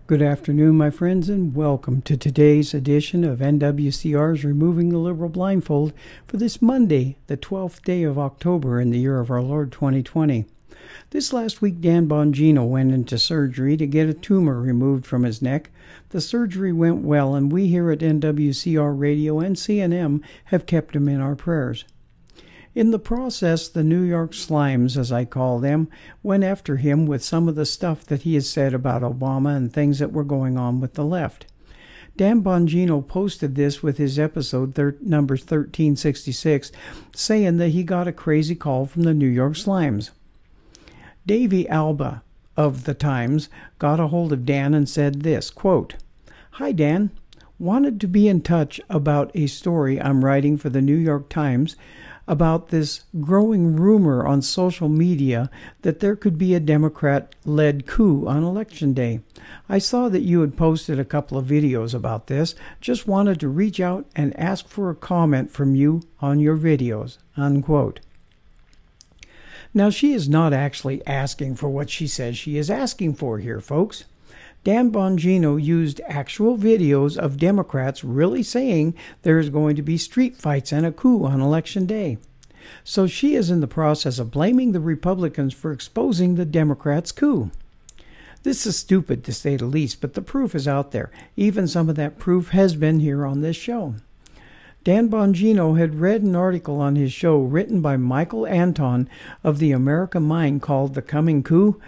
Good afternoon, my friends, and welcome to today's edition of NWCR's Removing the Liberal Blindfold for this Monday, the 12th day of October in the year of our Lord 2020. This last week, Dan Bongino went into surgery to get a tumor removed from his neck. The surgery went well, and we here at NWCR Radio and CNM have kept him in our prayers. In the process, the New York Slimes, as I call them, went after him with some of the stuff that he has said about Obama and things that were going on with the left. Dan Bongino posted this with his episode number 1366, saying that he got a crazy call from the New York Slimes. Davey Alba of The Times got a hold of Dan and said this, quote, "Hi Dan, wanted to be in touch about a story I'm writing for the New York Times about this growing rumor on social media that there could be a Democrat-led coup on Election Day. I saw that you had posted a couple of videos about this. Just wanted to reach out and ask for a comment from you on your videos," unquote. Now, she is not actually asking for what she says she is asking for here, folks. Dan Bongino used actual videos of Democrats really saying there is going to be street fights and a coup on Election Day. So she is in the process of blaming the Republicans for exposing the Democrats' coup. This is stupid to say the least, but the proof is out there. Even some of that proof has been here on this show. Dan Bongino had read an article on his show written by Michael Anton of the American Mind called The Coming Coup,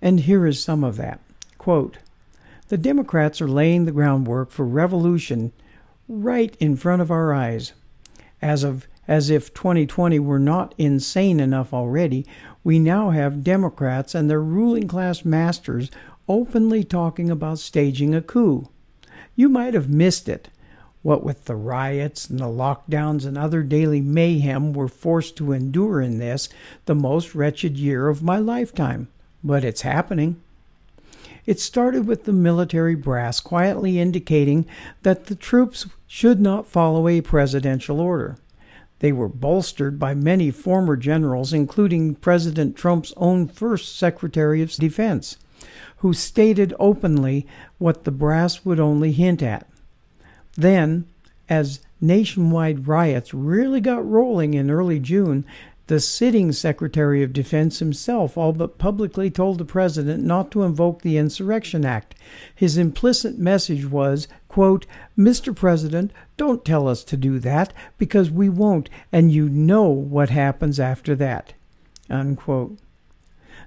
and here is some of that. Quote, "The Democrats are laying the groundwork for revolution right in front of our eyes. As if 2020 were not insane enough already, we now have Democrats and their ruling class masters openly talking about staging a coup. You might have missed it, what with the riots and the lockdowns and other daily mayhem we're forced to endure in this, the most wretched year of my lifetime. But it's happening. It started with the military brass quietly indicating that the troops should not follow a presidential order. They were bolstered by many former generals, including President Trump's own first Secretary of Defense, who stated openly what the brass would only hint at. Then, as nationwide riots really got rolling in early June, the sitting Secretary of Defense himself all but publicly told the president not to invoke the Insurrection Act. His implicit message was, quote, "Mr. President, don't tell us to do that because we won't, and you know what happens after that," unquote.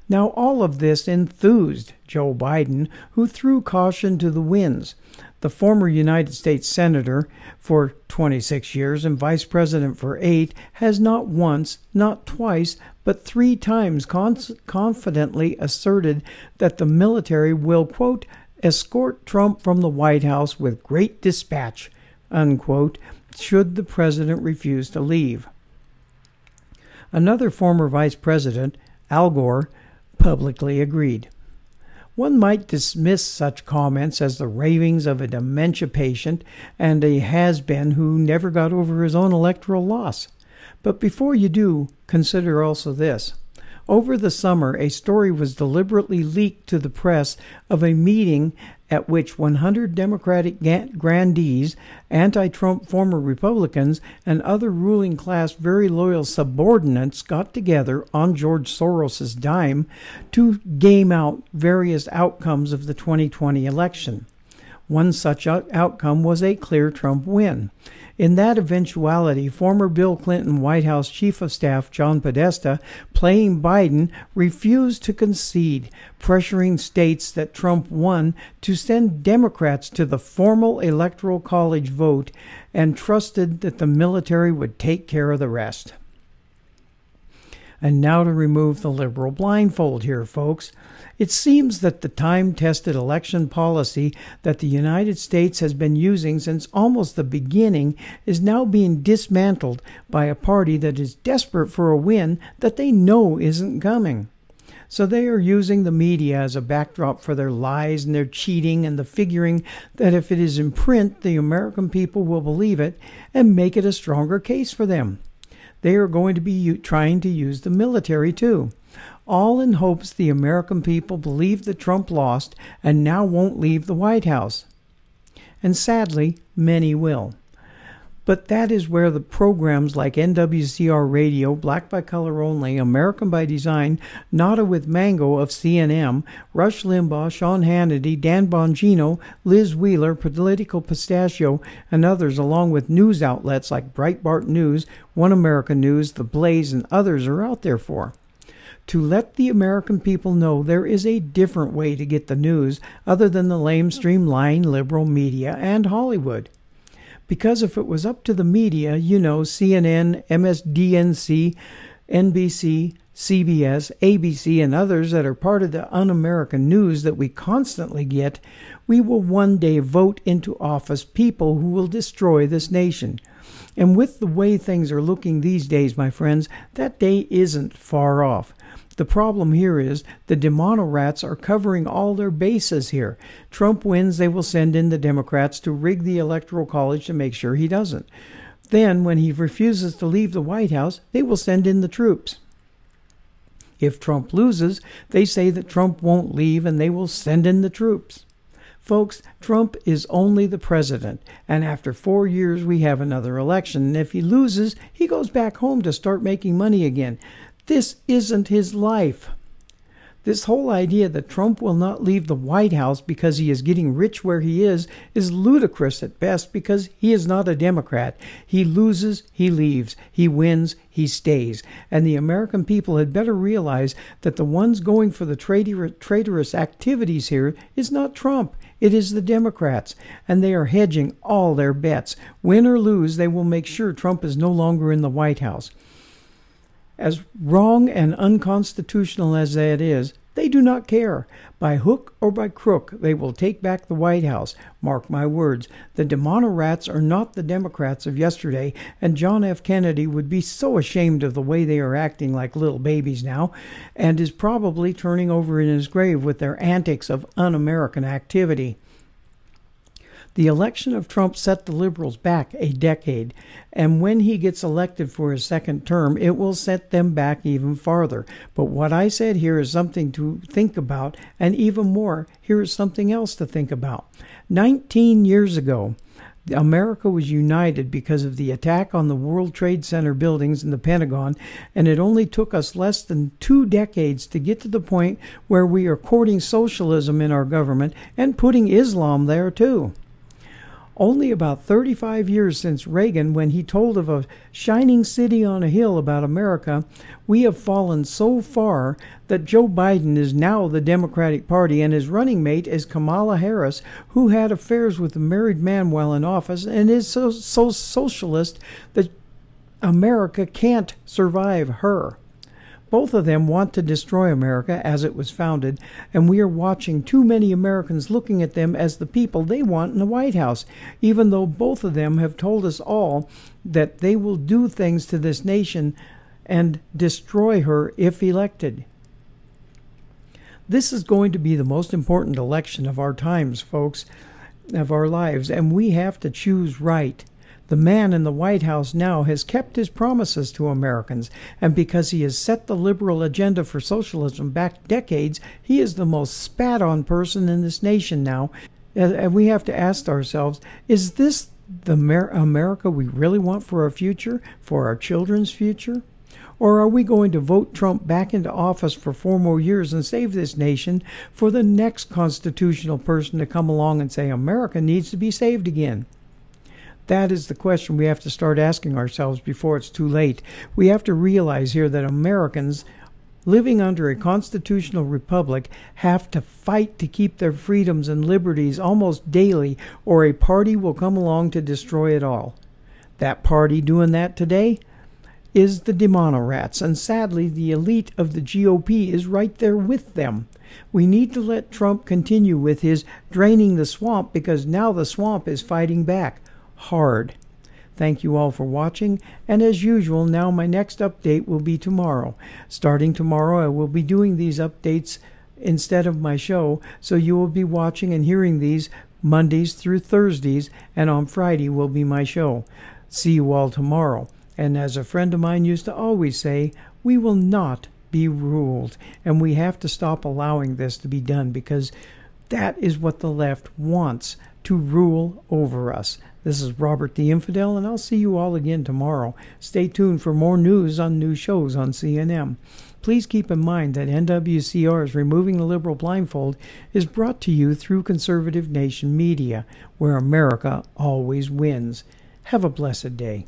Now, all of this enthused Joe Biden, who threw caution to the winds. The former United States Senator for 26 years and Vice President for 8 has not once, not twice, but 3 times confidently asserted that the military will, quote, "escort Trump from the White House with great dispatch," unquote, should the president refuse to leave. Another former vice president, Al Gore, publicly agreed. One might dismiss such comments as the ravings of a dementia patient and a has-been who never got over his own electoral loss. But before you do, consider also this. Over the summer, a story was deliberately leaked to the press of a meeting at which 100 Democratic grandees, anti-Trump former Republicans, and other ruling class very loyal subordinates got together on George Soros's dime to game out various outcomes of the 2020 election. One such outcome was a clear Trump win. In that eventuality, former Bill Clinton White House Chief of Staff John Podesta, playing Biden, refused to concede, pressuring states that Trump won to send Democrats to the formal Electoral College vote and trusted that the military would take care of the rest. And now to remove the liberal blindfold here, folks. It seems that the time-tested election policy that the United States has been using since almost the beginning is now being dismantled by a party that is desperate for a win that they know isn't coming. So they are using the media as a backdrop for their lies and their cheating and the figuring that if it is in print, the American people will believe it and make it a stronger case for them. they are going to be trying to use the military too. All in hopes the American people believe that Trump lost and now won't leave the White House. And sadly, many will. But that is where the programs like NWCR Radio, Black by Color Only, American by Design, Nada with Mango of CNM, Rush Limbaugh, Sean Hannity, Dan Bongino, Liz Wheeler, Political Pistachio, and others, along with news outlets like Breitbart News, One America News, The Blaze, and others are out there for. To let the American people know there is a different way to get the news other than the lamestream lying liberal media and Hollywood. Because if it was up to the media, CNN, MSDNC, NBC, CBS, ABC, and others that are part of the un-American news that we constantly get, we will one day vote into office people who will destroy this nation. And with the way things are looking these days, my friends, that day isn't far off. The problem here is the demonorats are covering all their bases here. Trump wins, they will send in the Democrats to rig the Electoral College to make sure he doesn't. Then, when he refuses to leave the White House, they will send in the troops. If Trump loses, they say that Trump won't leave and they will send in the troops. Folks, Trump is only the president, and after 4 years we have another election, and if he loses, he goes back home to start making money again. This isn't his life. This whole idea that Trump will not leave the White House because he is getting rich where he is ludicrous at best because he is not a Democrat. He loses, he leaves. He wins, he stays. And the American people had better realize that the ones going for the traitorous activities here is not Trump. It is the Democrats, and they are hedging all their bets. Win or lose, they will make sure Trump is no longer in the White House. As wrong and unconstitutional as that is, they do not care. By hook or by crook, they will take back the White House. Mark my words, the demonorats are not the Democrats of yesterday, and John F. Kennedy would be so ashamed of the way they are acting like little babies now, and is probably turning over in his grave with their antics of un-American activity. The election of Trump set the liberals back a decade, and when he gets elected for his second term, it will set them back even farther. But what I said here is something to think about, and even more, here is something else to think about. 19 years ago, America was united because of the attack on the World Trade Center buildings and the Pentagon, and it only took us less than 2 decades to get to the point where we are courting socialism in our government and putting Islam there too. Only about 35 years since Reagan, when he told of a shining city on a hill about America, we have fallen so far that Joe Biden is now the Democratic Party and his running mate is Kamala Harris, who had affairs with a married man while in office and is so socialist that America can't survive her. Both of them want to destroy America as it was founded, and we are watching too many Americans looking at them as the people they want in the White House, even though both of them have told us all that they will do things to this nation and destroy her if elected. This is going to be the most important election of our times, folks, of our lives, and we have to choose right. The man in the White House now has kept his promises to Americans, and because he has set the liberal agenda for socialism back decades, he is the most spat-on person in this nation now. And we have to ask ourselves, is this the America we really want for our future, for our children's future? Or are we going to vote Trump back into office for 4 more years and save this nation for the next constitutional person to come along and say America needs to be saved again? That is the question we have to start asking ourselves before it's too late. We have to realize here that Americans living under a constitutional republic have to fight to keep their freedoms and liberties almost daily, or a party will come along to destroy it all. That party doing that today is the demonorats, and sadly the elite of the GOP is right there with them. We need to let Trump continue with his draining the swamp, because now the swamp is fighting back hard. Thank you all for watching, and as usual, now my next update will be tomorrow. Starting tomorrow, I will be doing these updates instead of my show, so you will be watching and hearing these Mondays through Thursdays, and on Friday will be my show. See you all tomorrow. And as a friend of mine used to always say, we will not be ruled. And we have to stop allowing this to be done, because that is what the left wants, to rule over us. This is Robert the Infidel, and I'll see you all again tomorrow. Stay tuned for more news on new shows on CNM. Please keep in mind that NWCR's Removing the Liberal Blindfold is brought to you through Conservative Nation Media, where America always wins. Have a blessed day.